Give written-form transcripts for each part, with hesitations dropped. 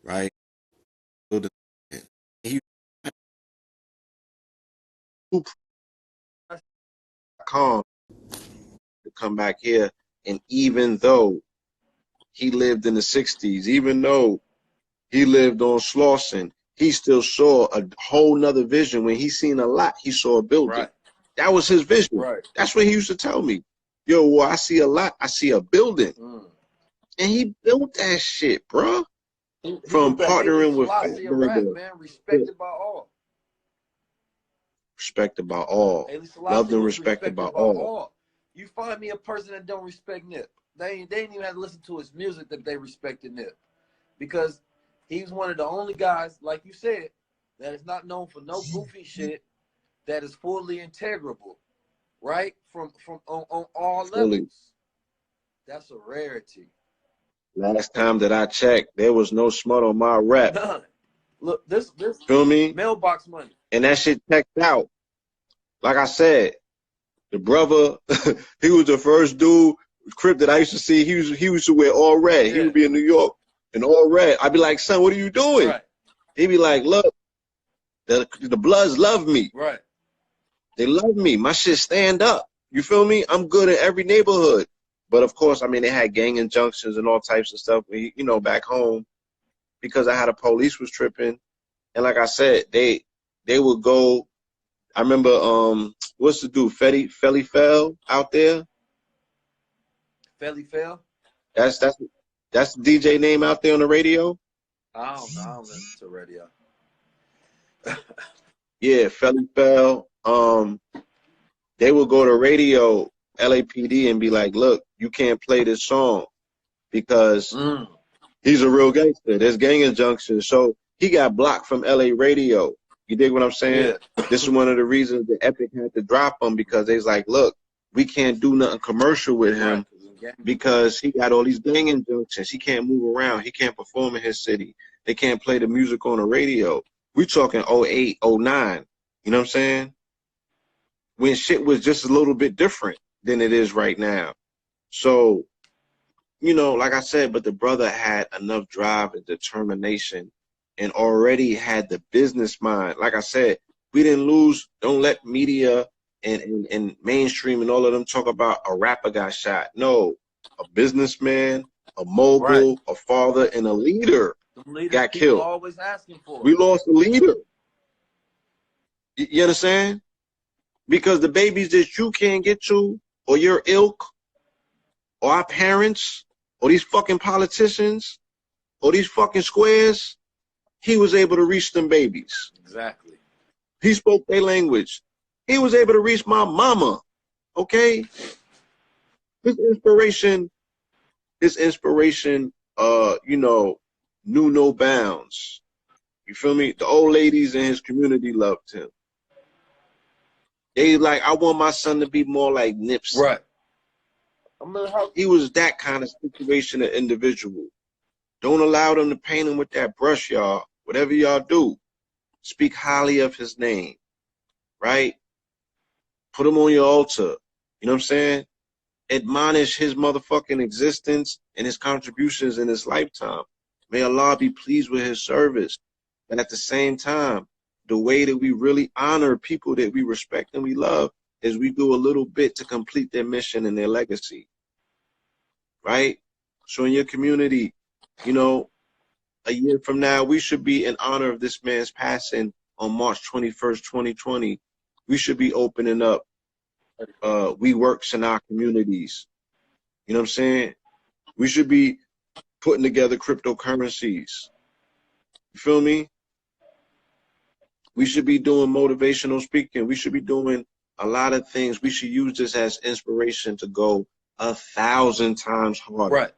right? He calm to come back here, and even though he lived in the 60s, even though he lived on Slauson, he still saw a whole nother vision. When he seen a lot, he saw a building. Right. That was his vision. Right. That's what he used to tell me. Yo, well, I see a lot, I see a building. And he built that shit, bro. From partnering with Fatburger. Man, respected by all. Respected by all. Loved and respected by all. You find me a person that don't respect Nip. They didn't even have to listen to his music that they respected Nip. Because he's one of the only guys, like you said, that is not known for no goofy shit, that is fully integrable, right? From on all levels. That's a rarity. Last time that I checked, there was no smut on my rep. None. Look, this feel me? Mailbox money. And that shit checked out. Like I said, the brother, he was the first dude, Crip, that I used to see. He used to wear all red. Yeah. He would be in New York in all red. I'd be like, son, what are you doing? Right. He'd be like, look, the Bloods love me. Right. They love me. My shit stand up. You feel me? I'm good in every neighborhood. But of course, I mean, they had gang injunctions and all types of stuff, you know, back home, because I had a police was tripping. And like I said, they would go. I remember, what's the dude, Felly Fell out there? Felly Fell? That's the DJ name out there on the radio? I don't know. I don't listen to radio. Yeah, Felly Fell. They would go to radio, LAPD, and be like, look, you can't play this song because he's a real gangster. There's gang injunctions. So he got blocked from LA radio. You dig what I'm saying? Yeah. This is one of the reasons the Epic had to drop him, because they was like, look, we can't do nothing commercial with him because he got all these gang injunctions. He can't move around. He can't perform in his city. They can't play the music on the radio. We talking 08, 09. You know what I'm saying? When shit was just a little bit different than it is right now. So, you know, like I said, but the brother had enough drive and determination and already had the business mind. Like I said, we didn't lose. Don't let media and mainstream and all of them talk about a rapper got shot. No, a businessman, a mogul, a father, and a leader got killed. Always asking for. We lost a leader. You understand? Because the babies that you can't get to, or your ilk, or our parents, or these fucking politicians, or these fucking squares, he was able to reach them babies. Exactly. He spoke their language. He was able to reach my mama. Okay? His inspiration, you know, knew no bounds. You feel me? The old ladies in his community loved him. They like, I want my son to be more like Nipsey. Right. He was that kind of situation and individual. Don't allow them to paint him with that brush, y'all. Whatever y'all do, speak highly of his name, right? Put him on your altar. You know what I'm saying? Admonish his motherfucking existence and his contributions in his lifetime. May Allah be pleased with his service. And at the same time, the way that we really honor people that we respect and we love is we do a little bit to complete their mission and their legacy, right? So in your community, you know, a year from now, we should be in honor of this man's passing on March 21st, 2020. We should be opening up WeWorks in our communities. You know what I'm saying? We should be putting together cryptocurrencies. You feel me? We should be doing motivational speaking. We should be doing a lot of things. We should use this as inspiration to go 1,000 times harder. Right.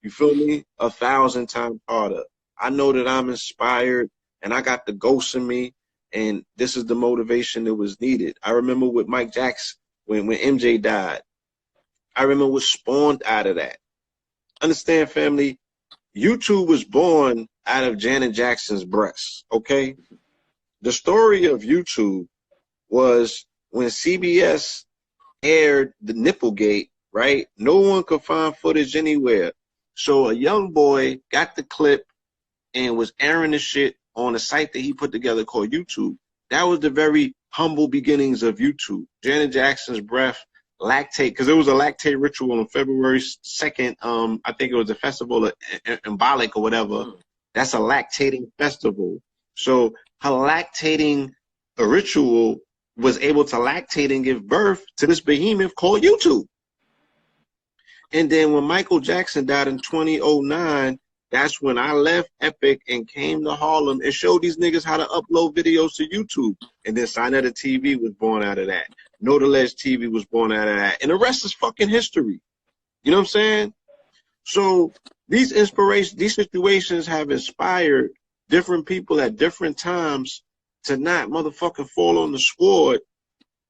You feel me? 1,000 times harder. I know that I'm inspired and I got the ghost in me, and this is the motivation that was needed. I remember with Mike Jackson, when MJ died, I remember what spawned out of that. Understand, family? YouTube was born out of Janet Jackson's breast, okay? The story of YouTube was when CBS aired the Nipplegate, right? No one could find footage anywhere. So a young boy got the clip and was airing the shit on a site that he put together called YouTube. That was the very humble beginnings of YouTube. Janet Jackson's breath, lactate, because there was a lactate ritual on February 2nd. I think it was a festival of Embolic or whatever. That's a lactating festival. So her lactating ritual was able to lactate and give birth to this behemoth called YouTube. And then when Michael Jackson died in 2009, that's when I left Epic and came to Harlem and showed these niggas how to upload videos to YouTube. And then Sinetta TV was born out of that. Notaledge TV was born out of that. And the rest is fucking history. You know what I'm saying? So these situations have inspired different people at different times to not motherfucking fall on the sword.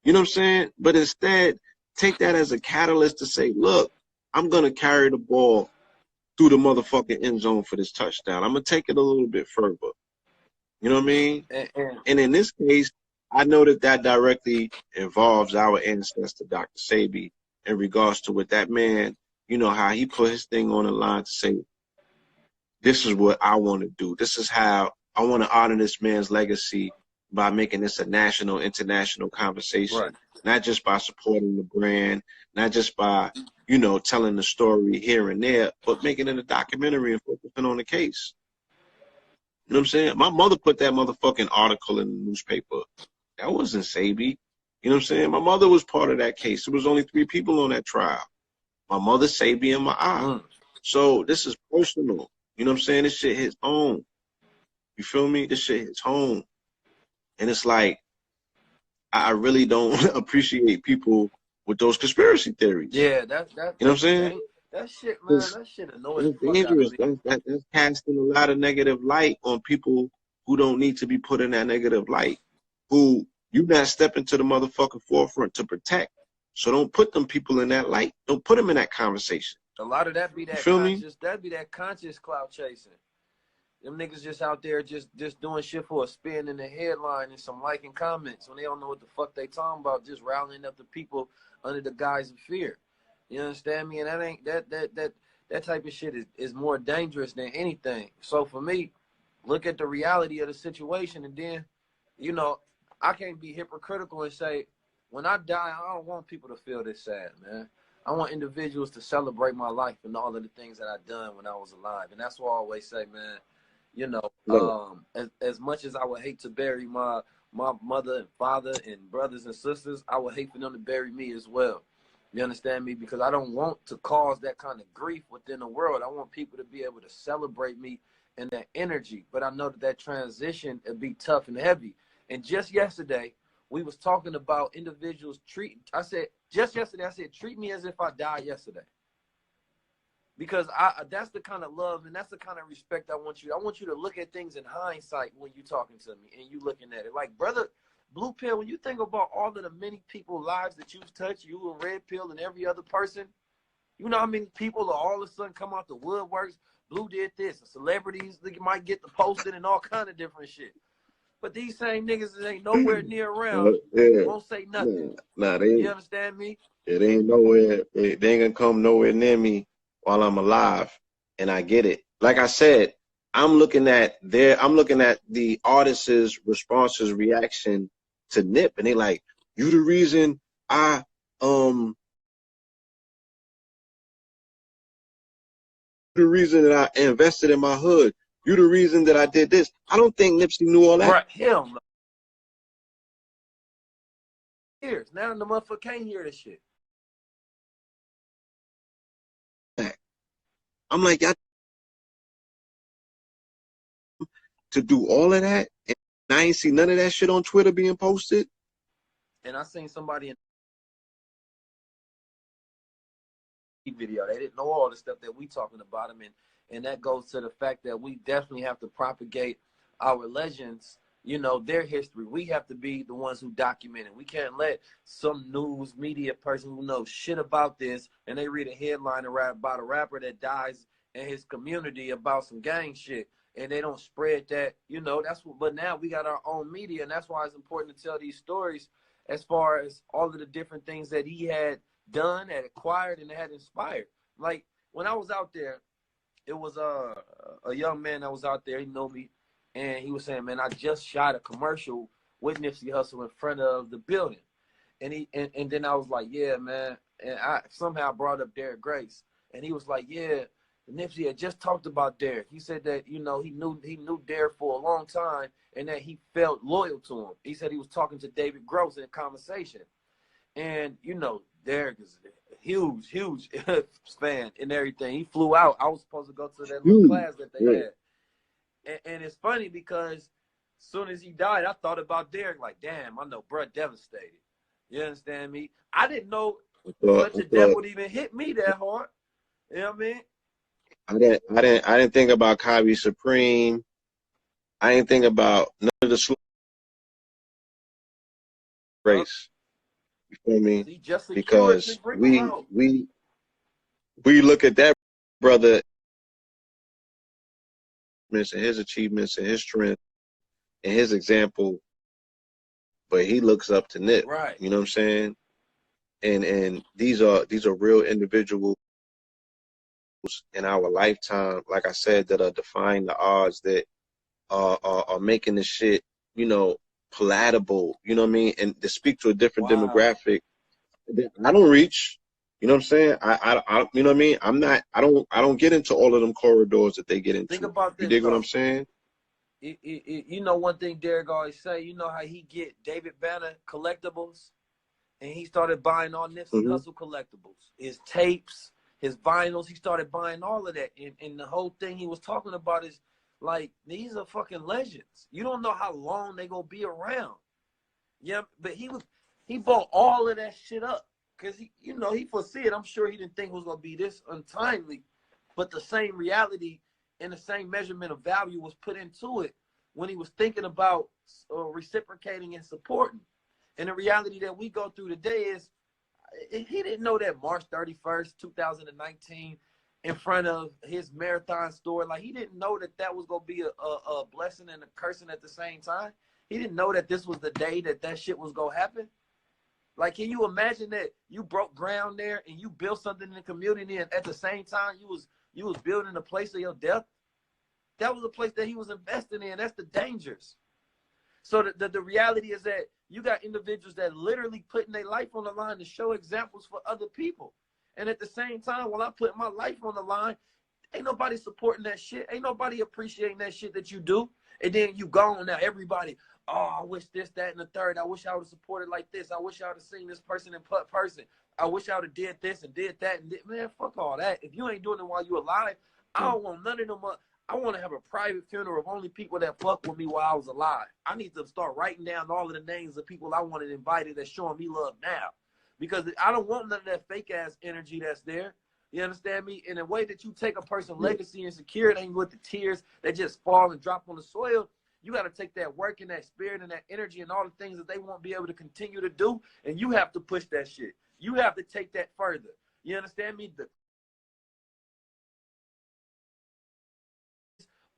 You know what I'm saying? But instead, take that as a catalyst to say, look, I'm going to carry the ball through the motherfucking end zone for this touchdown. I'm going to take it a little bit further. You know what I mean? And in this case, I know that directly involves our ancestor, Dr. Sebi, in regards to what that man, you know, how he put his thing on the line to say, this is what I want to do. This is how I want to honor this man's legacy by making this a national, international conversation. Right. Not just by supporting the brand, not just by, you know, telling the story here and there, but making it a documentary and focusing on the case. You know what I'm saying? My mother put that motherfucking article in the newspaper. That wasn't Sebi. You know what I'm saying? My mother was part of that case. There was only 3 people on that trial. My mother, Sebi, and my aunt. So this is personal. You know what I'm saying? This shit hits home. You feel me? This shit hits home. And it's like, I really don't appreciate people with those conspiracy theories. Yeah, that you know what I'm saying? That shit, man, that shit annoys the fuck dangerous. That's casting a lot of negative light on people who don't need to be put in that negative light. Who you not stepping to the motherfucking forefront to protect. So don't put them people in that light. Don't put them in that conversation. A lot of that be that conscious. That be that conscious clout chasing. Them niggas just out there just doing shit for a spin in the headline and some liking comments when they don't know what the fuck they talking about, just rallying up the people under the guise of fear. You understand me? And that ain't that type of shit is more dangerous than anything. So for me, look at the reality of the situation, and then, you know, I can't be hypocritical and say, when I die, I don't want people to feel this sad, man. I want individuals to celebrate my life and all of the things that I done when I was alive. And that's why I always say, man, you know, as much as I would hate to bury my mother and father and brothers and sisters, I would hate for them to bury me as well. You understand me? Because I don't want to cause that kind of grief within the world. I want people to be able to celebrate me and that energy. But I know that transition will be tough and heavy. And just yesterday, we was talking about individuals treat me as if I died yesterday. Because that's the kind of love and that's the kind of respect I want you. I want you to look at things in hindsight when you're talking to me and you looking at it. Like, brother, Blue Pill, when you think about all of the many people's lives that you've touched, you and Red Pill and every other person, you know how many people all of a sudden come out the woodworks? Blue did this. Celebrities, they might get the posted and all kind of different shit. But these same niggas that ain't nowhere near around won't say nothing. Nah, they ain't. You understand me? It ain't nowhere. They ain't gonna come nowhere near me while I'm alive, and I get it. Like I said, I'm looking at the artist's responses, reaction to Nip, and they like, you the reason I the reason that I invested in my hood. You the reason that I did this. I don't think Nipsey knew all that. Right, hell no. Years now, the motherfucker can't hear this shit. I'm like, y'all to do all of that, and I ain't see none of that shit on Twitter being posted. And I seen somebody in the video, they didn't know all the stuff that we talking about them, and that goes to the fact that we definitely have to propagate our legends, you know, their history. We have to be the ones who document it. We can't let some news media person who knows shit about this and they read a headline about a rapper that dies in his community about some gang shit, and they don't spread that, you know. But now we got our own media, and that's why it's important to tell these stories as far as all of the different things that he had done, had acquired, and had inspired. Like, when I was out there, it was a young man that was out there. He knew me, and he was saying, "Man, I just shot a commercial with Nipsey Hussle in front of the building." And then I was like, "Yeah, man." And I somehow brought up Derek Grace, and he was like, "Yeah, Nipsey had just talked about Derek. He said that he knew Derek for a long time, and that he felt loyal to him. He said he was talking to David Gross in a conversation, and Derek is a huge fan and everything. He flew out. I was supposed to go to that little class that they Yeah. had, and it's funny because as soon as he died, I thought about Derek. Like, damn, I know, bruh, devastated. You understand me? I didn't know such a death would even hit me that hard. You know what I mean? I didn't think about Kabi Supreme. I didn't think about none of the race. You feel me? See, just secure to Because bring him out. we look at that brother and his achievements and his strength and his example, but he looks up to Nip. Right. You know what I'm saying? And these are real individuals in our lifetime, like I said, that are defying the odds, that are making this shit, palatable, you know what I mean? And to speak to a different demographic that I don't reach, you know what I'm saying? I you know what I mean? I don't get into all of them corridors that they get into. Think about this, you dig though. what I'm saying? One thing Derek always say, you know how he get David Banner collectibles, and he started buying all Nipsey Hussle collectibles, his tapes, his vinyls. He started buying all of that, and the whole thing he was talking about is like, these are fucking legends. You don't know how long they gonna be around. Yeah, but he bought all of that shit up because he foresee it. I'm sure he didn't think it was gonna be this untimely, but the same reality and the same measurement of value was put into it when he was thinking about reciprocating and supporting. And the reality that we go through today is, he didn't know that March 31st, 2019, in front of his marathon store, like, he didn't know that was gonna be a blessing and a cursing at the same time. He didn't know that this was the day that shit was gonna happen. Like, can you imagine that you broke ground there and you built something in the community, and at the same time you was building a place of your death? That was a place that he was investing in. That's the dangers. So the reality is that you got individuals that literally putting their life on the line to show examples for other people. And at the same time, while I put my life on the line, ain't nobody supporting that shit. Ain't nobody appreciating that shit that you do. And then you gone now. Everybody, oh, I wish this, that, and the third. I wish I would have supported like this. I wish I would have seen this person in person. I wish I would have did this and did that. Man, fuck all that. If you ain't doing it while you alive, I don't want none of them. I want to have a private funeral of only people that fuck with me while I was alive. I need to start writing down all of the names of people I wanted invited that's showing me love now. Because I don't want none of that fake ass energy that's there. You understand me? In a way that you take a person's legacy and secure it, ain't with the tears that just fall and drop on the soil. You got to take that work and that spirit and that energy and all the things that they won't be able to continue to do, and you have to push that shit. You have to take that further. You understand me?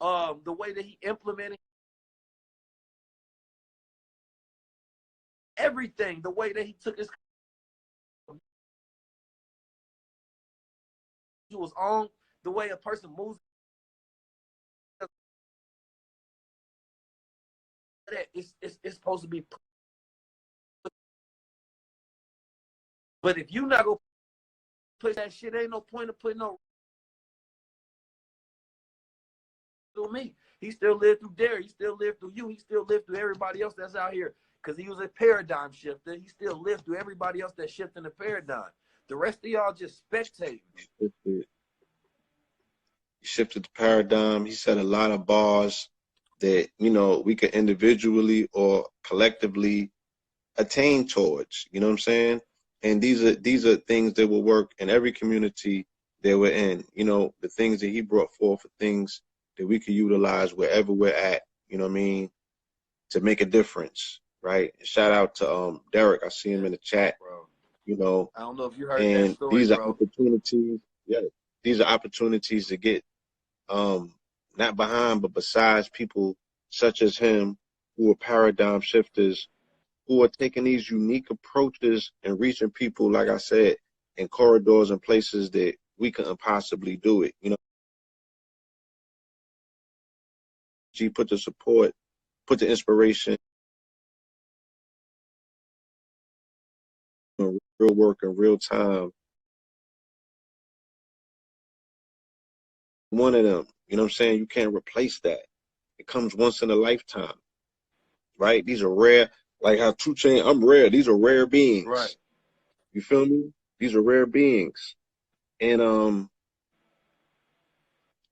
The way that he implemented everything, the way that he took his was on, the way a person moves, it's supposed to be. But if you not gonna push that shit, ain't no point of putting no through me. He still lived through Derek. He still lived through you. He still lived through everybody else that's out here, because he was a paradigm shifter. He still lived through everybody else that's shifting the paradigm. The rest of y'all just spectating. He shifted the paradigm. He said a lot of bars that, we could individually or collectively attain towards, you know what I'm saying? And these are things that will work in every community that we're in. The things that he brought forth are things that we could utilize wherever we're at, you know what I mean, to make a difference, right? Shout out to Derek. I see him in the chat, bro. I don't know if you heard and that story, these are bro. opportunities. Yeah, these are opportunities to get not behind, but besides people such as him, who are paradigm shifters, who are taking these unique approaches and reaching people, like I said, in corridors and places that we couldn't possibly do it. G, put the support, put the inspiration, real work in real time. One of them, you know what I'm saying? You can't replace that. It comes once in a lifetime, right? These are rare, like how 2 Chainz, I'm rare. These are rare beings. Right. You feel me? These are rare beings. And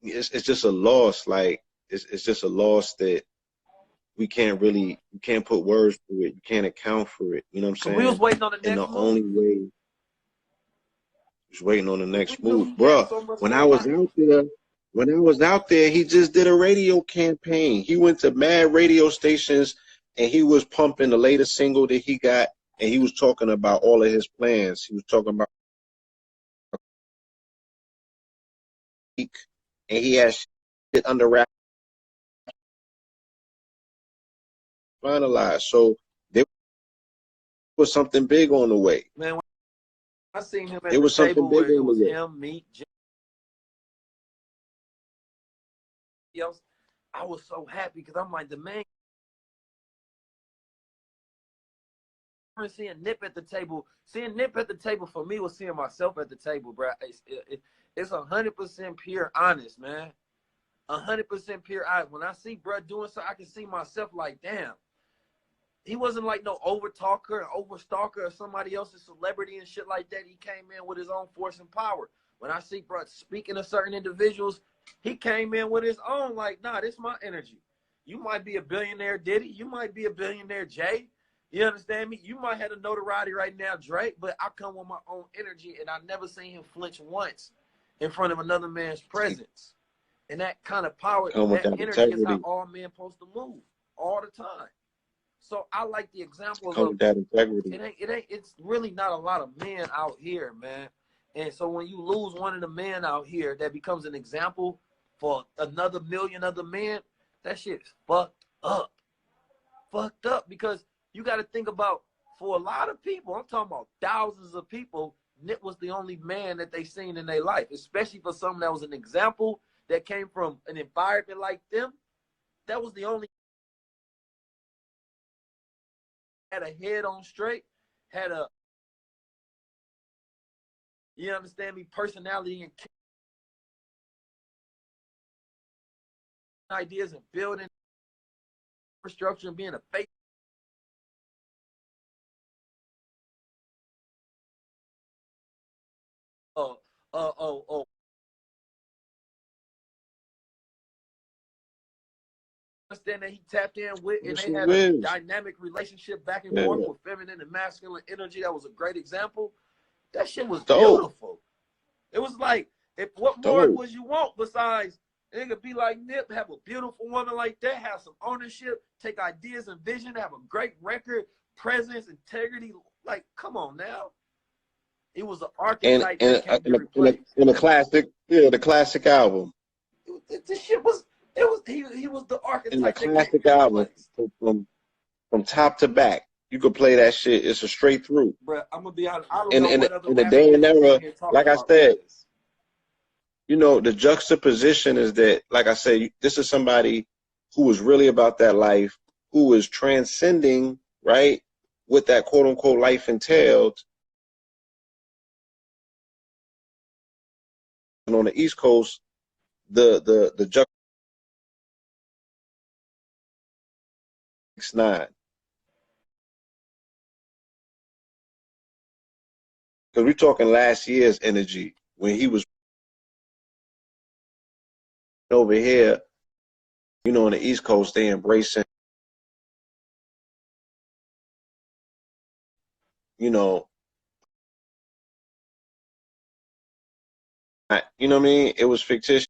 it's just a loss. Like it's just a loss that we can't really, you can't put words to it. You can't account for it. You know what I'm saying? We was waiting on the And next the move. only way was waiting on the next move. He had Bruh, so much when more I was life. out there, he just did a radio campaign. He went to mad radio stations and he was pumping the latest single that he got, and he was talking about all of his plans. He was talking about, and he had shit under wrap finalized. So there was something big on the way. Man, when I seen him at There the was something table big where it on the was way. him, me, else, I was so happy because I'm like, the man, seeing Nip at the table, seeing Nip at the table for me was seeing myself at the table, bro. It's 100% pure honest, man. 100% pure honest. When I see bro doing so, I can see myself like, damn. He wasn't like no over talker, over stalker, or somebody else's celebrity and shit like that. He came in with his own force and power. When I see bro speaking to certain individuals, he came in with his own, like, nah, this is my energy. You might be a billionaire Diddy, you might be a billionaire Jay. You understand me? You might have a notoriety right now, Drake, but I come with my own energy, and I never seen him flinch once in front of another man's presence. And that kind of power, that energy is how all men supposed to move all the time. So I like the example of that integrity. It's really not a lot of men out here, man. And so when you lose one of the men out here that becomes an example for another million other men, that shit's fucked up. Fucked up, because you got to think about, for a lot of people, I'm talking about thousands of people, Nip was the only man that they seen in their life, especially for someone that was an example that came from an environment like them. That was the only, had a head on straight, had a, you understand me, personality and ideas and building infrastructure and being a fake. Understand that he tapped in with, and they had a dynamic relationship back and forth with feminine and masculine energy. That was a great example. That shit was beautiful. It was like, if what more would you want besides nigga be like Nip, have a beautiful woman like that, have some ownership, take ideas and vision, have a great record, presence, integrity. Like, come on now. It was an archetype that can't be replaced. In a classic, the classic album. This shit was, he was the archetype. In the classic album, from top to back. You could play that shit. It's a straight through. Bro, I'm gonna be honest. I don't in the day and era, like I said, you know, the juxtaposition is that, like I said, this is somebody who was really about that life, who was transcending, right, what that quote unquote life entailed. And on the East Coast, the juxtaposition 9. Because we're talking last year's energy when he was over here, you know, on the East Coast, they embracing, you know, you know what I mean? It was fictitious,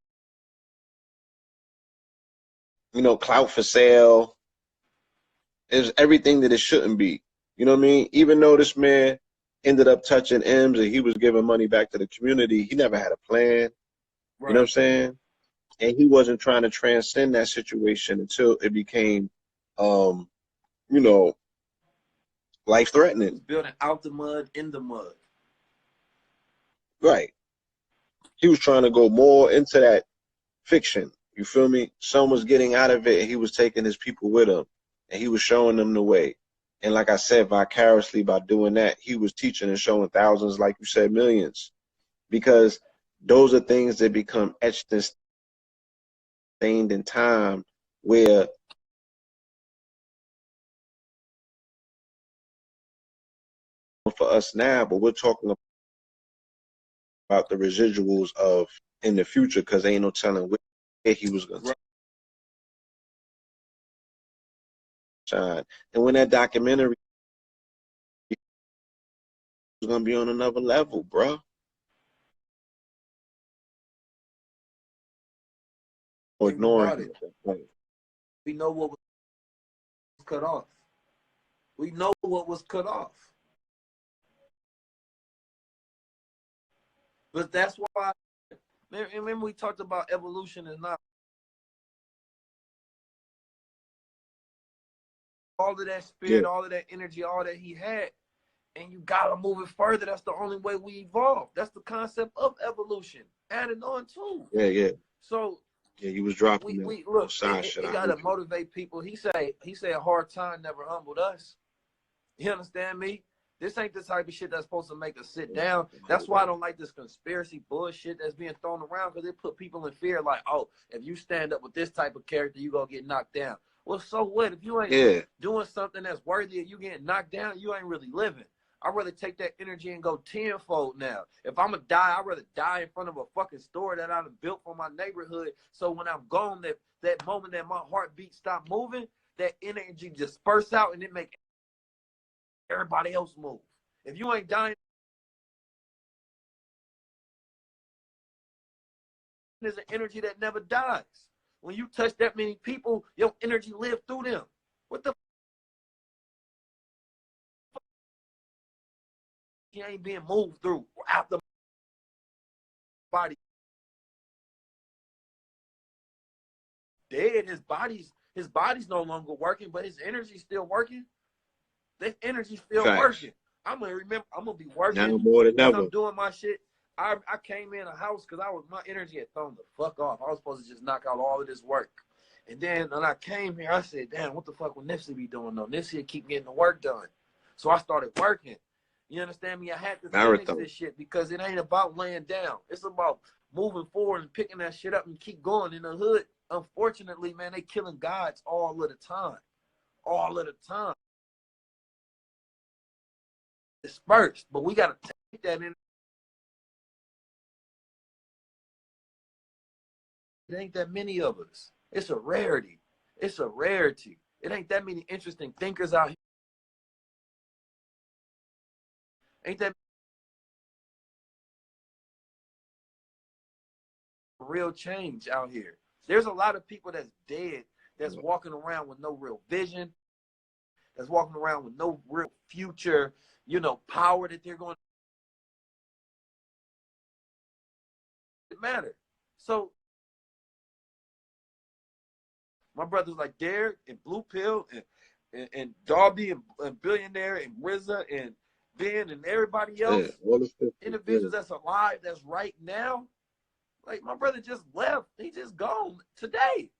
you know, clout for sale. It was everything that it shouldn't be. You know what I mean? Even though this man ended up touching M's and he was giving money back to the community, he never had a plan. Right. You know what I'm saying? And he wasn't trying to transcend that situation until it became, you know, life-threatening. Building out the mud, in the mud. Right. He was trying to go more into that fiction. You feel me? Some was getting out of it, and he was taking his people with him, and he was showing them the way. And like I said, vicariously by doing that, he was teaching and showing thousands, like you said, millions. Because those are things that become etched and stained in time, where for us now, but we're talking about the residuals of in the future, because ain't no telling where he was going to shine. And when that documentary was going to be on another level, bro. Or Think ignoring about him it. at that point. We know what was cut off. We know what was cut off. But that's why, remember we talked about evolution is not all of that spirit, Yeah, all of that energy, all that he had, and you gotta move it further. That's the only way we evolve. That's the concept of evolution. Adding on too. yeah. So Yeah, you was dropping we that look, side shit. it I gotta heard you. motivate people. He say a hard time never humbled us. You understand me? This ain't the type of shit that's supposed to make us sit down. That's why I don't like this conspiracy bullshit that's being thrown around, because it put people in fear like, oh, if you stand up with this type of character, you gonna get knocked down. Well, so what? If you ain't Yeah, doing something that's worthy of you getting knocked down, you ain't really living. I'd rather take that energy and go tenfold now. If I'm gonna die, I'd rather die in front of a fucking store that I done built for my neighborhood. So when I'm gone, that moment that my heartbeat stop moving, that energy disperse out and it make everybody else move. If you ain't dying, there's an energy that never dies. When you touch that many people, your energy live through them. What the fuck? He ain't being moved through out the body. Dead. His body's no longer working, but his energy's still working. This energy's still facts. working. I'm gonna be Now working more than as ever. I'm doing my shit. I came in a house because my energy had thrown the fuck off. I was supposed to just knock out all of this work. And then when I came here, I said, damn, what the fuck would NIPSEY be doing though? NIPSEY keep getting the work done. So I started working. You understand me? I had to finish Marathon. this shit because it ain't about laying down. It's about moving forward and picking that shit up and keep going. In the hood, unfortunately, man, they killing gods all of the time. All of the time. Dispersed. But we gotta take that in. It ain't that many of us. It's a rarity. It's a rarity. It ain't that many interesting thinkers out here. Ain't that real change out here. There's a lot of people that's dead, that's walking around with no real vision, that's walking around with no real future, power that they're going to matter. So my brothers like Derek and Blue Pill and Darby and Billionaire and RZA and Ben and everybody Yeah, else, all the stuff. Yeah, individuals that's alive, that's right now. Like my brother just left. He just gone today.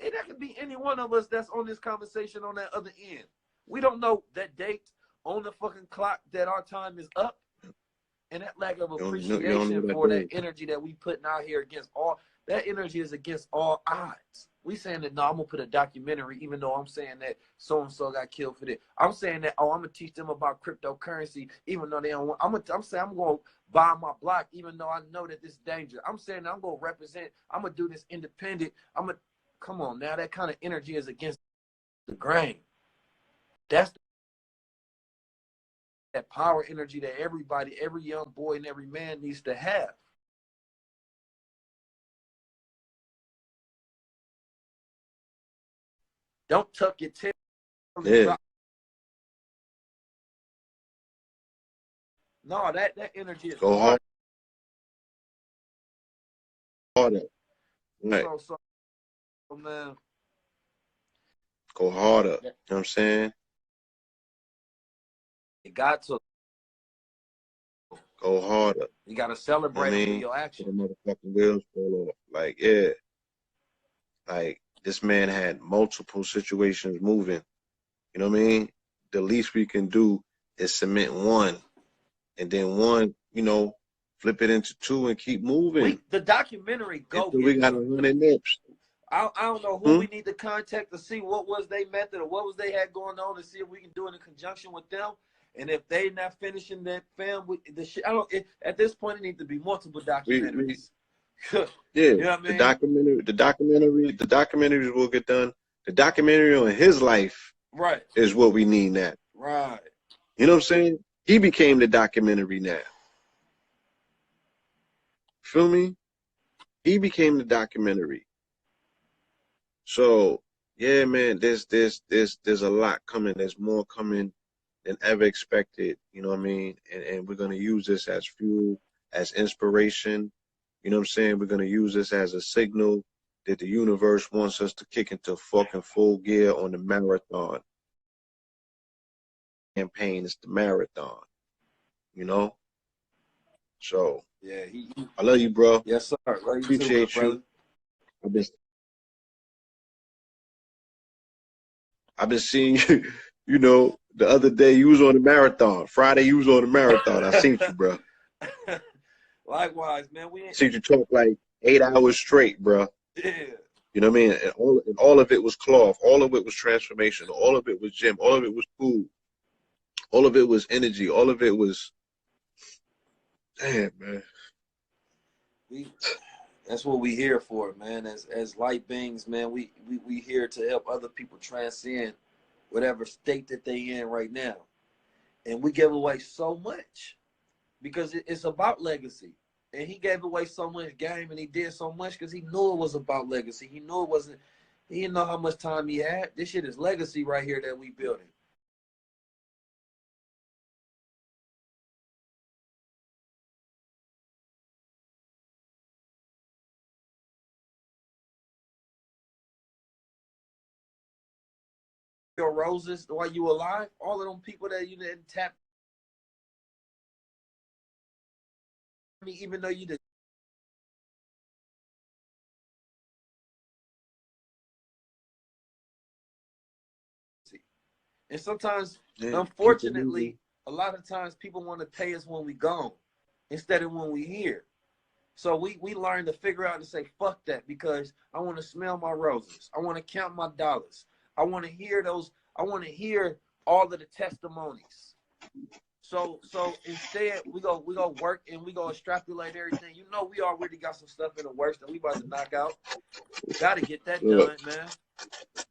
And that could be any one of us that's on this conversation on that other end. We don't know that date on the fucking clock that our time is up. And that lack of you don't know appreciation what I for that do. energy that we putting out here against all, that energy is against all odds. We saying that, no, I'm going to put a documentary, even though I'm saying that so-and-so got killed for this. I'm saying that, oh, I'm going to teach them about cryptocurrency, even though they don't want, I'm saying I'm going to buy my block, even though I know that this is dangerous. I'm saying I'm going to represent, I'm going to do this independent. Come on now, that kind of energy is against the grain. That's that power energy that everybody, every young boy and every man needs to have. Don't tuck your tail and Yeah, drop. No, that energy is go hard. harder. Right, So man, go harder. You know what I'm saying? it got to. Go harder. You got to You know what celebrate I them through mean? your So the action. motherfucking wheels fall off. Like, yeah. Like, this man had multiple situations moving. You know what I mean? The least we can do is cement one, and then one, you know, flip it into two and keep moving. The documentary go Until we got 100 nips. I don't know who we need to contact to see what was their method or what was they had going on, to see if we can do it in conjunction with them. And if they not finishing that film with the shit, at this point it needs to be multiple documentaries. Yeah, you know what I mean? the documentaries will get done. The documentary on his life, right, is what we need now. Right. You know what I'm saying? He became the documentary now. Feel me? He became the documentary. So yeah, man, there's a lot coming. There's more coming than ever expected. You know what I mean? And we're gonna use this as fuel, as inspiration. You know what I'm saying? We're gonna use this as a signal that the universe wants us to kick into fucking full gear on the marathon campaign. It's the marathon. You know? So yeah, I love you, bro. Yes, sir. Love you Appreciate too, you. I've been seeing you, you know, the other day you was on the marathon. Friday you was on the marathon. I seen you, bro. Likewise, man. We seen you talk like 8 hours straight, bro. Yeah. You know what I mean? And all of it was cloth. All of it was transformation. All of it was gym. All of it was food. All of it was energy. All of it was, damn, man. That's what we here for, man. As light beings, man, we here to help other people transcend whatever state that they in right now. And we give away so much because it's about legacy. And he gave away so much game and he did so much because he knew it was about legacy. He knew it wasn't, he didn't know how much time he had. This shit is legacy right here that we building. Your roses while you alive, all of them people that you didn't tap me, even though you did. And sometimes, unfortunately, a lot of times people want to pay us when we gone instead of when we here. So we learn to figure out and say, fuck that, because I want to smell my roses. I want to count my dollars. I want to hear those. I want to hear all of the testimonies. So instead we go work and we go extrapolate everything. You know, we already got some stuff in the works that we about to knock out. Got to get that done, man.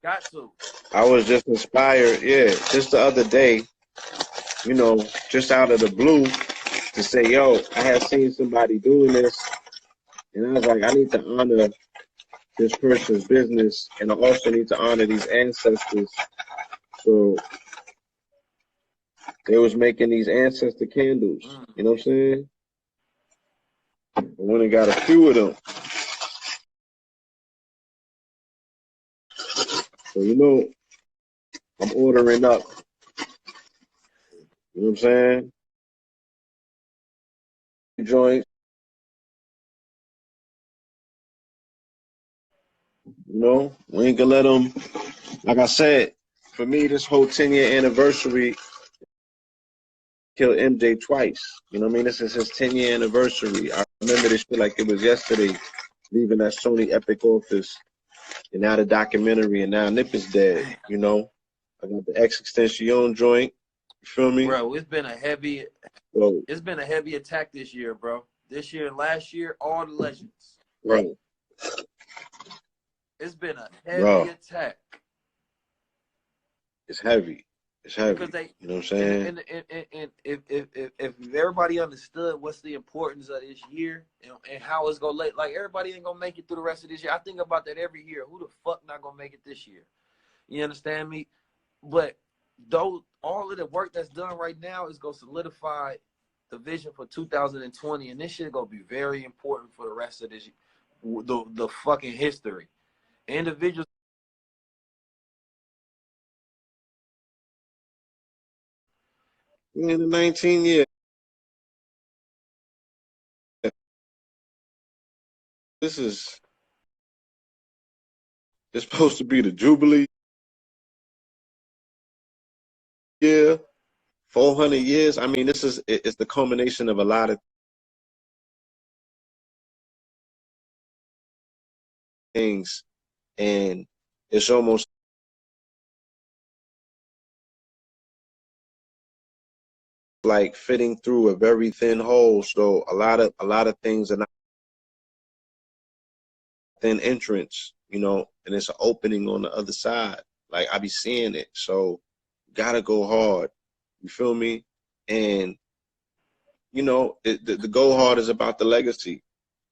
Got to. I was just inspired, yeah, just the other day, you know, just out of the blue, to say, yo, I have seen somebody doing this, and I was like, I need to honor this person's business, and I also need to honor these ancestors. So they was making these ancestor candles, you know what I'm saying? I went and got a few of them. So, you know, I'm ordering up. You know what I'm saying? Joints. You know, we ain't gonna let them, like I said, for me, this whole 10-year anniversary killed MJ twice. You know what I mean? This is his 10-year anniversary. I remember this shit like it was yesterday, leaving that Sony Epic office, and now the documentary, and now Nip is dead, you know? I got the X Extension joint. You feel me? Bro, it's been a heavy attack this year, bro. This year and last year, all the legends. Right. It's been a heavy attack. It's heavy. It's heavy. Because they, you know what I'm saying? And if everybody understood what's the importance of this year and how it's gonna like everybody ain't gonna make it through the rest of this year. I think about that every year. Who the fuck not gonna make it this year? You understand me? But though all of the work that's done right now is gonna solidify the vision for 2020, and this shit gonna be very important for the rest of this the fucking history. Individuals in the 19 years. This is It's supposed to be the Jubilee year, 400 years. I mean, it's the culmination of a lot of things, and it's almost like fitting through a very thin hole. So a lot of things are not thin entrance, and it's an opening on the other side. Like I be seeing it. So gotta go hard. You feel me? And the go hard is about the legacy,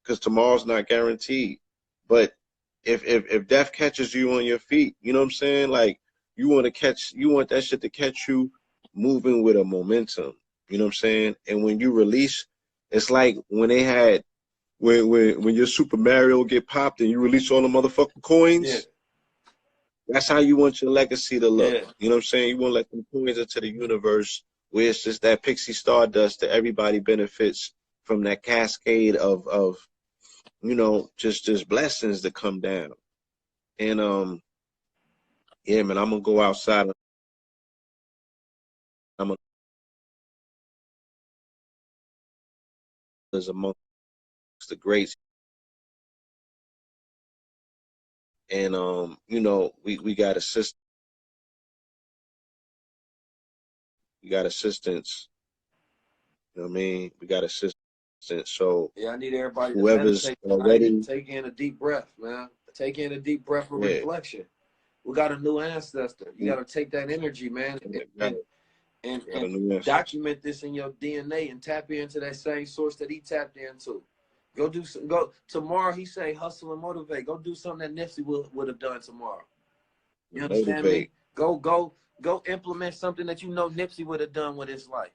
because tomorrow's not guaranteed. But if death catches you on your feet, you know what I'm saying? Like you want that shit to catch you moving with a momentum. You know what I'm saying? And when you release, it's like when they had when your Super Mario get popped and you release all the motherfucking coins. Yeah. That's how you want your legacy to look. Yeah. You know what I'm saying? You want to let them coins into the universe where it's just that pixie stardust that everybody benefits from, that cascade of just blessings that come down. And yeah, man, I'm gonna go outside. I'm gonna as amongst the greats. And we got assistance. We got assistance. You know what I mean? We got assistance. So Yeah, I need everybody to whoever's meditate tonight and already, take in a deep breath, man. Take in a deep breath of yeah, reflection. We got a new ancestor. You got to take that energy, man, got a and new message. document this in your DNA and tap into that same source that he tapped into. Go do some. Go tomorrow. He say hustle and motivate. Go do something that Nipsey would have done tomorrow. You understand Motivate. me? Go implement something that you know Nipsey would have done with his life.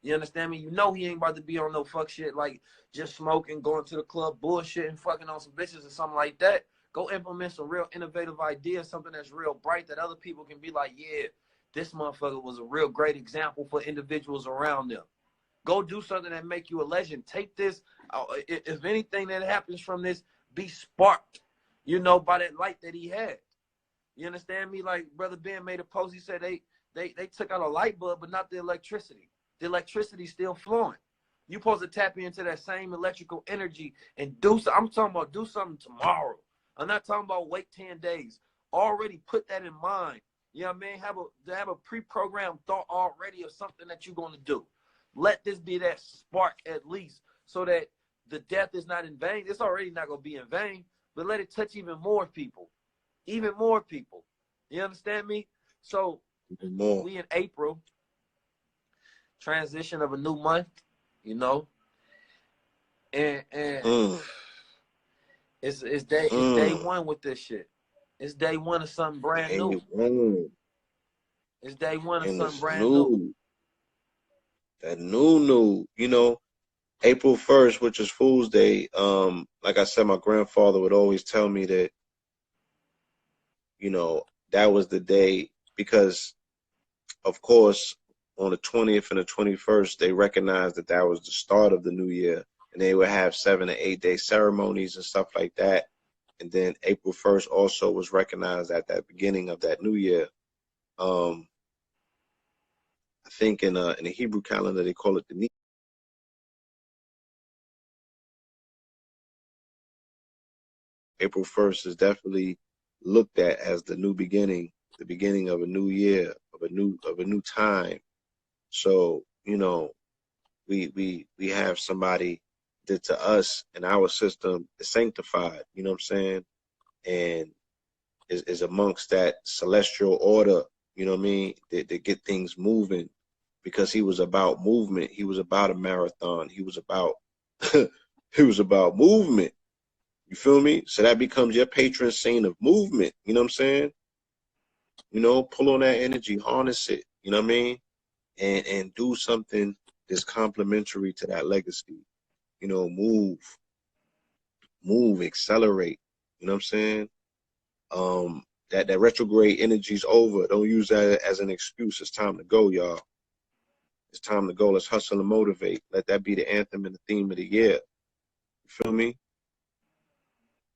You understand me? You know he ain't about to be on no fuck shit like just smoking, going to the club, bullshitting, fucking on some bitches or something like that. Go implement some real innovative ideas, something that's real bright that other people can be like, yeah, this motherfucker was a real great example for individuals around them. Go do something that make you a legend. Take this, if anything that happens from this, be sparked, by that light that he had. You understand me? Like Brother Ben made a post. He said they took out a light bulb, but not the electricity. The electricity's still flowing. You're supposed to tap into that same electrical energy and do something. I'm talking about do something tomorrow. I'm not talking about wait 10 days. Already put that in mind. You know what I mean? Have a pre-programmed thought already of something that you're going to do. Let this be that spark at least, so that the death is not in vain. It's already not going to be in vain, but let it touch even more people. Even more people. You understand me? So we in April, transition of a new month, and it's day one with this shit. It's day one of something brand new. It's day one of something brand new. That new, April 1st, which is Fool's Day. Like I said, my grandfather would always tell me that, that was the day, because of course on the 20th and the 21st, they recognized that was the start of the new year, and they would have 7 to 8 day ceremonies and stuff like that. And then April 1st also was recognized at that beginning of that new year. I think in the Hebrew calendar, they call it the April 1st is definitely looked at as the new beginning, the beginning of a new year, of a new time. So, we have somebody that to us in our system is sanctified, you know what I'm saying? And is amongst that celestial order, you know what I mean, that get things moving, because he was about movement. He was about a marathon. He was about he was about movement. You feel me? So that becomes your patron saint of movement. You know what I'm saying? Pull on that energy, harness it. You know what I mean? And do something that's complementary to that legacy. Move, accelerate. You know what I'm saying? That retrograde energy's over. Don't use that as an excuse. It's time to go, y'all. It's time to go. Let's hustle and motivate. Let that be the anthem and the theme of the year. You feel me?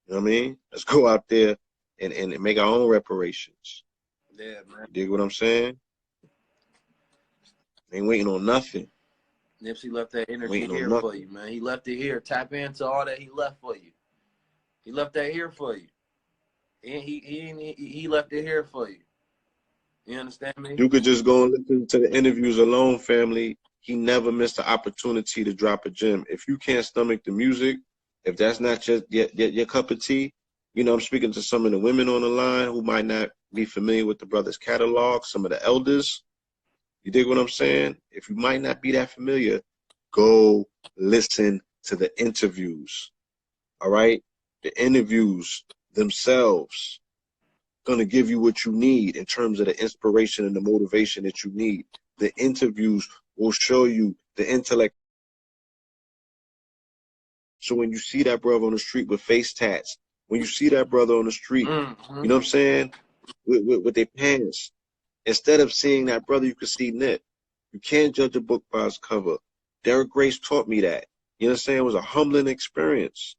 You know what I mean? Let's go out there and make our own reparations. Yeah, man. You dig what I'm saying? Ain't waiting on nothing. Nipsey left that energy Waiting on here for nothing. you, man. He left it here. Tap into all that he left for you. He left that here for you. And he left it here for you. You understand me? You could just go and listen to the interviews alone, family. He never missed an opportunity to drop a gem. If you can't stomach the music, if that's not your cup of tea, you know, I'm speaking to some of the women on the line who might not be familiar with the brother's catalog, some of the elders. You dig what I'm saying? If you might not be that familiar, go listen to the interviews. All right? The interviews themselves going to give you what you need in terms of the inspiration and the motivation that you need. The interviews will show you the intellect. So when you see that brother on the street with face tats, when you see that brother on the street, you know what I'm saying, with their pants, instead of seeing that brother, you can see Nip. You can't judge a book by its cover. Derek Grace taught me that. You know what I'm saying? It was a humbling experience.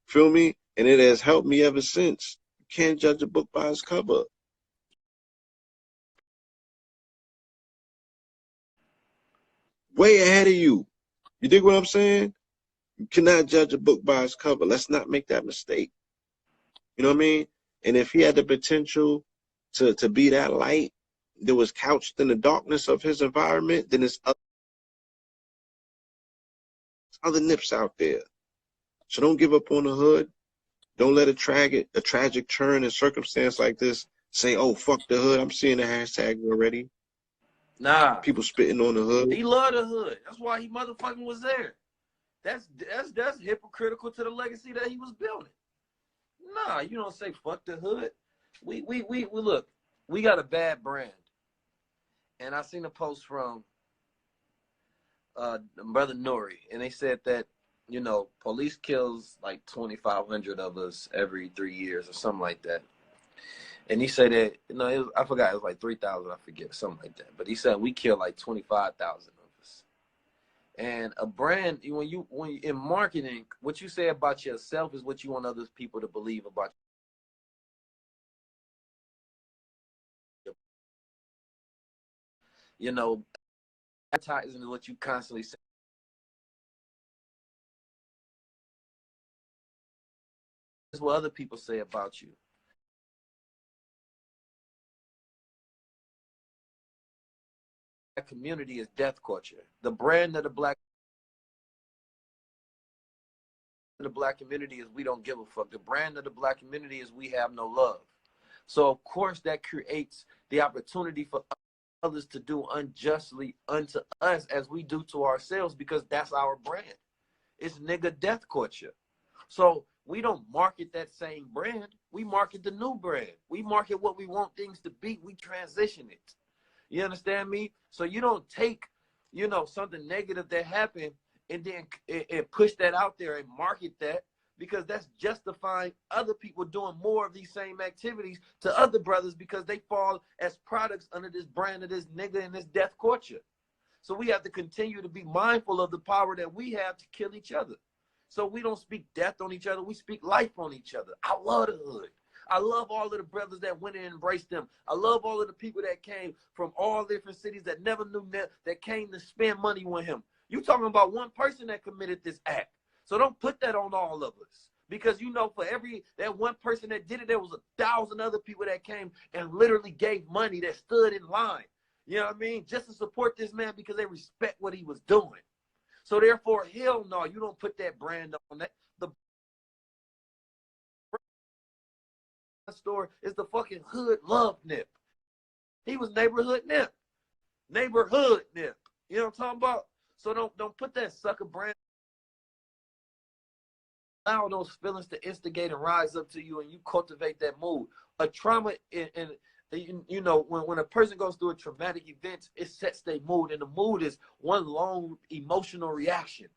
Feel me? And it has helped me ever since. You can't judge a book by its cover. Way ahead of you. You dig what I'm saying? You cannot judge a book by its cover. Let's not make that mistake. You know what I mean? And if he had the potential to be that light that was couched in the darkness of his environment, then there's other Nips out there. So don't give up on the hood. Don't let a tragic turn in circumstance like this say, oh, fuck the hood. I'm seeing the hashtag already. Nah. People spitting on the hood. He loved the hood. That's why he motherfucking was there. That's hypocritical to the legacy that he was building. Nah, you don't say fuck the hood. We look, we got a bad brand. And I seen a post from Brother Nori, and they said that, you know, police kills like 2,500 of us every 3 years or something like that. And he said that, you know, I forgot, it was like 3,000, I forget, something like that. But he said we kill like 25,000 of us. And a brand, when you in marketing, what you say about yourself is what you want other people to believe about you. You know, advertising is what you constantly say. It's what other people say about you. That community is death culture. The brand of the black community is we don't give a fuck. The brand of the black community is we have no love. So of course that creates the opportunity for others to do unjustly unto us as we do to ourselves, because that's our brand. It's nigga death culture. So we don't market that same brand. We market the new brand. We market what we want things to be. We transition it. You understand me? So you don't take, you know, something negative that happened and then push that out there and market that, because that's justifying other people doing more of these same activities to other brothers because they fall as products under this brand of this nigga and this death culture. So we have to continue to be mindful of the power that we have to kill each other. So we don't speak death on each other. We speak life on each other. I love the hood. I love all of the brothers that went in and embraced them. I love all of the people that came from all different cities that never knew that came to spend money with him. You talking about one person that committed this act. So don't put that on all of us. Because, you know, for that one person that did it, there was 1,000 other people that came and literally gave money, that stood in line. You know what I mean? Just to support this man because they respect what he was doing. So therefore, hell no, you don't put that brand on that. The store is the fucking hood love Nip. He was neighborhood Nip. Neighborhood Nip. You know what I'm talking about? So don't put that sucker brand. Allow those feelings to instigate and rise up to you, and you cultivate that mood. A trauma, and you know, when a person goes through a traumatic event, it sets their mood, and the mood is one long emotional reaction.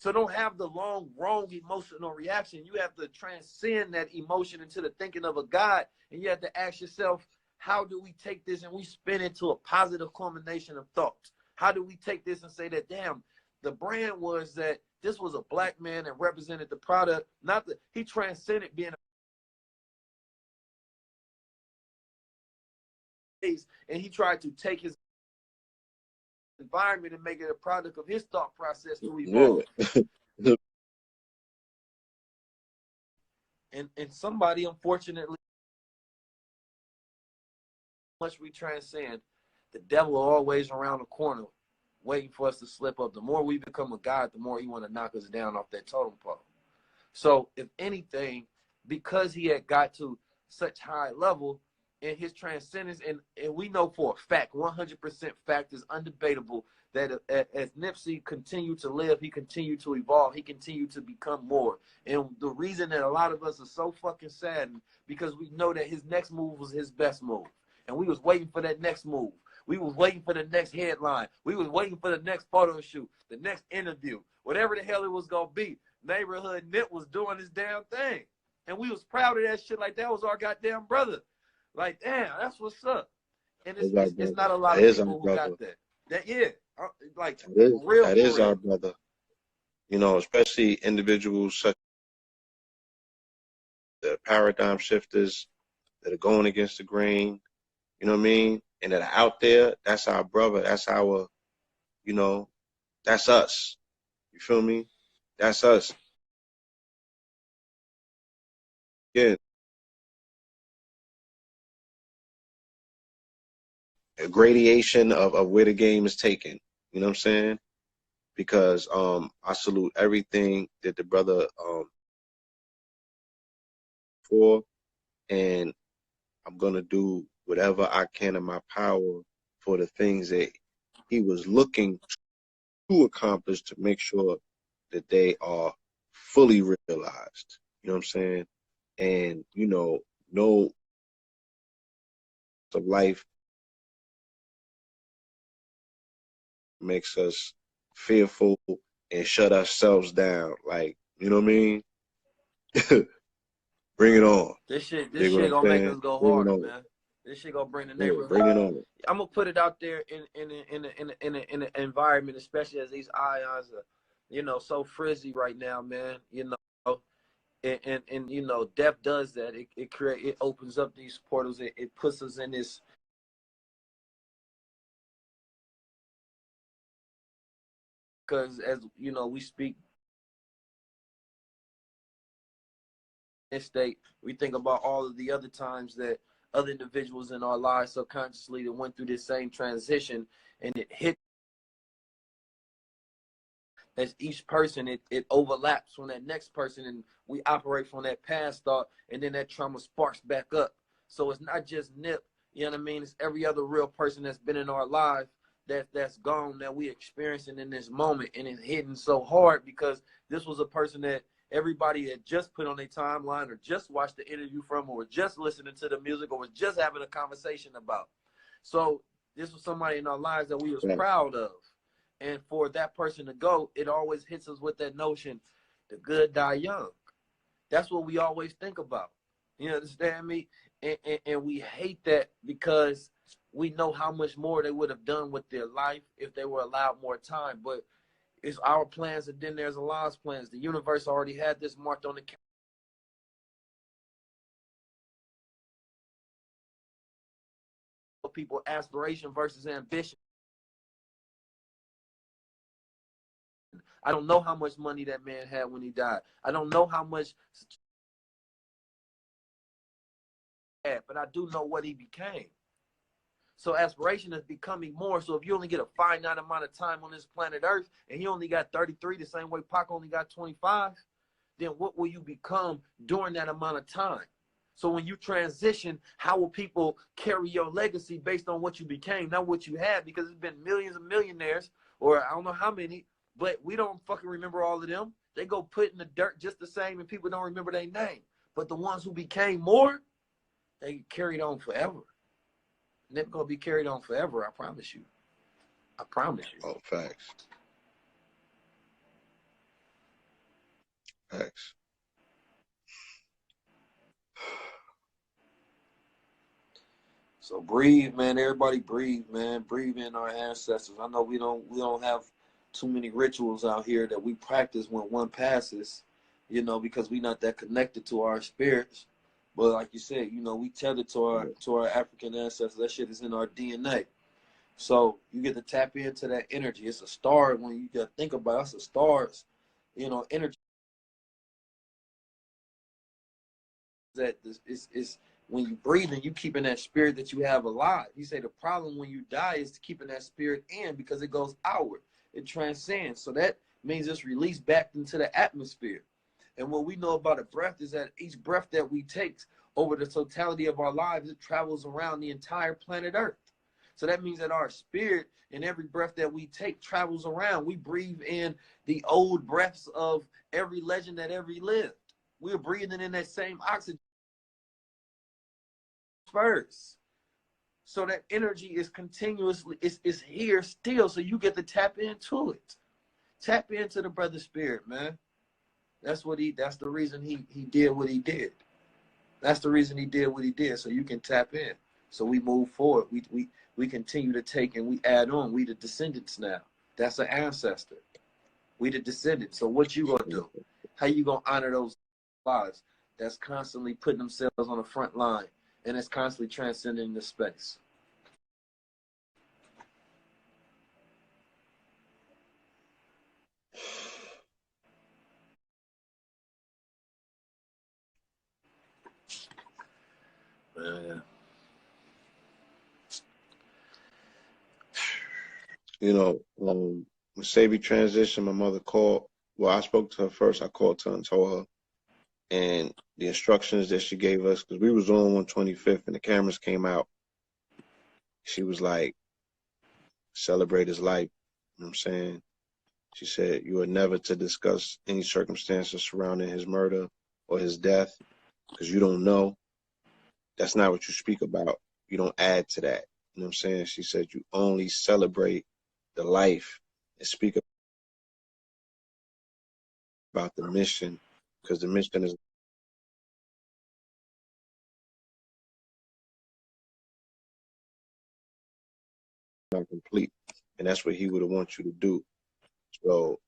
So don't have the long, wrong emotional reaction. You have to transcend that emotion into the thinking of a God, and you have to ask yourself, how do we take this and we spin it to a positive culmination of thoughts? How do we take this and say that, damn, the brand was that this was a black man that represented the product, not that he transcended being and he tried to take his environment and make it a product of his thought process to evolve. Yeah. And somebody, unfortunately, much we transcend, the devil always around the corner waiting for us to slip up. The more we become a God, the more he want to knock us down off that totem pole. So if anything, because he had got to such high level in his transcendence, and we know for a fact, 100% fact is undebatable, that as Nipsey continued to live, he continued to evolve, he continued to become more. And the reason that a lot of us are so fucking saddened, because we know that his next move was his best move. And we was waiting for that next move. We was waiting for the next headline. We was waiting for the next photo shoot, the next interview, whatever the hell it was going to be. Neighborhood Nip was doing his damn thing. And we was proud of that shit like that was our goddamn brother. Like, damn, that's what's up. And it's not a lot of people who got that. Yeah, like, that is our brother. You know, especially individuals such as the paradigm shifters that are going against the grain, you know what I mean? And that are out there, that's our brother. That's our, you know, that's us. You feel me? That's us. Yeah. A gradation of where the game is taken. You know what I'm saying? Because I salute everything that the brother for, and I'm gonna do whatever I can in my power for the things that he was looking to accomplish to make sure that they are fully realized. You know what I'm saying? And you know, no of life makes us fearful and shut ourselves down. Like, you know what I mean? Bring it on. This shit gonna make us go harder, man. This shit gonna bring the neighborhood. Bring it on. I'm gonna put it out there in an environment, especially as these ions are, you know, so frizzy right now, man. You know, and you know, death does that. It opens up these portals. It puts us in this. Because as you know, we speak this state, we think about all of the other times that other individuals in our lives subconsciously that went through this same transition, and it hit as each person, it overlaps from that next person, and we operate from that past thought, and then that trauma sparks back up. So it's not just Nip, you know what I mean? It's every other real person that's been in our life that's gone, that we experiencing in this moment, and it's hitting so hard because this was a person that everybody had just put on their timeline, or just watched the interview from, or just listening to the music, or was just having a conversation about. So this was somebody in our lives that we was proud of. And for that person to go, it always hits us with that notion, the good die young. That's what we always think about. You understand me? And we hate that because we know how much more they would have done with their life if they were allowed more time. But it's our plans, and then there's Allah's plans. The universe already had this marked on the calendar. People, aspiration versus ambition. I don't know how much money that man had when he died. I don't know how much, but I do know what he became. So aspiration is becoming more. So if you only get a finite amount of time on this planet Earth, and he only got 33, the same way Pac only got 25, then what will you become during that amount of time? So when you transition, how will people carry your legacy based on what you became, not what you had? Because there's been millions of millionaires, or I don't know how many, but we don't fucking remember all of them. They go put in the dirt just the same, and people don't remember their name. But the ones who became more, they carried on forever. Nip gonna be carried on forever, I promise you. I promise you. Oh, facts. Facts. So breathe, man. Everybody breathe, man. Breathe in our ancestors. I know we don't have too many rituals out here that we practice when one passes, you know, because we're not that connected to our spirits. But like you said, you know, we tethered to our African ancestors. That shit is in our DNA. So you get to tap into that energy. It's a star when you got to think about it. It's a stars, you know, energy that is when you breathe and you keeping that spirit that you have alive. You say the problem when you die is keeping that spirit in because it goes outward. It transcends. So that means it's released back into the atmosphere. And what we know about a breath is that each breath that we take over the totality of our lives, it travels around the entire planet Earth. So that means that our spirit and every breath that we take travels around. We breathe in the old breaths of every legend that ever lived. We're breathing in that same oxygen first. So that energy is continuously, it's here still. So you get to tap into it. Tap into the brother spirit, man. That's the reason he did what he did. That's the reason he did what he did. So you can tap in. So we move forward. We continue to take and we add on. We the descendants now. That's an ancestor. We the descendants. So what you gonna do? How you gonna honor those lives that's constantly putting themselves on the front line and it's constantly transcending the space? Yeah. You know, when Sabi transitioned, my mother called. Well, I spoke to her first. I called her and told her, and the instructions that she gave us, because we was on 125th and the cameras came out. She was like, celebrate his life. You know what I'm saying? She said, you are never to discuss any circumstances surrounding his murder or his death, because you don't know. That's not what you speak about. You don't add to that. You know what I'm saying? She said, you only celebrate the life and speak about the mission, because the mission is not complete. And that's what he would want you to do. So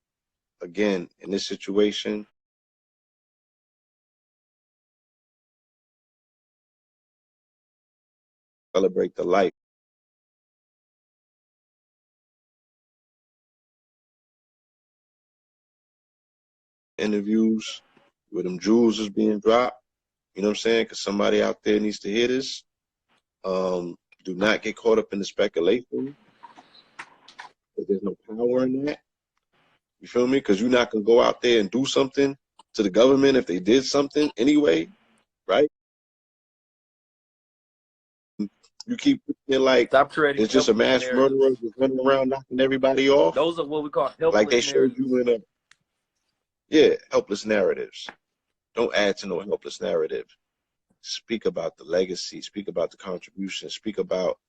again, in this situation, celebrate the life. Interviews where them jewels is being dropped, you know what I'm saying? Because somebody out there needs to hear this. Do not get caught up in the speculation, because there's no power in that. You feel me? Because you're not going to go out there and do something to the government if they did something anyway, right? You keep thinking like Stop creating it's just a helpless mass narratives. murderer just running around knocking everybody off. Those are what we call Like they helpless showed narratives. you in a helpless narratives. Don't add to no helpless narrative. Speak about the legacy, speak about the contribution, speak about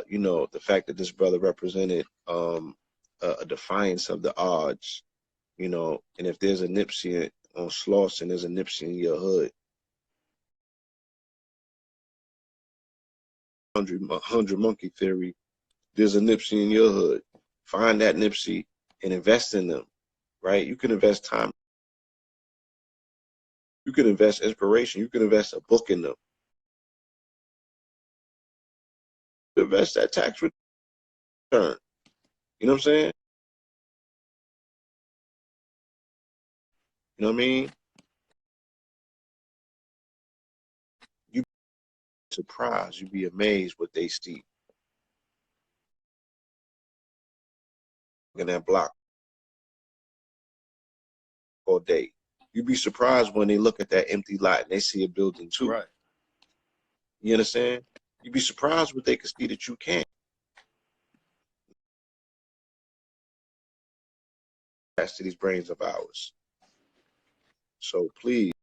you know, the fact that this brother represented a defiance of the odds, you know, and if there's a Nipsey on Slauson, there's a Nipsey in your hood. 100 monkey theory, there's a Nipsey in your hood. Find that Nipsey and invest in them, right? You can invest time. You can invest inspiration. You can invest a book in them. Invest that tax return. You know what I'm saying? You know what I mean? You be surprised. You be amazed what they see in that block all day. You'd be surprised when they look at that empty lot and they see a building too. Right. You understand? You'd be surprised what they can see that you can't. That's to these brains of ours. So please.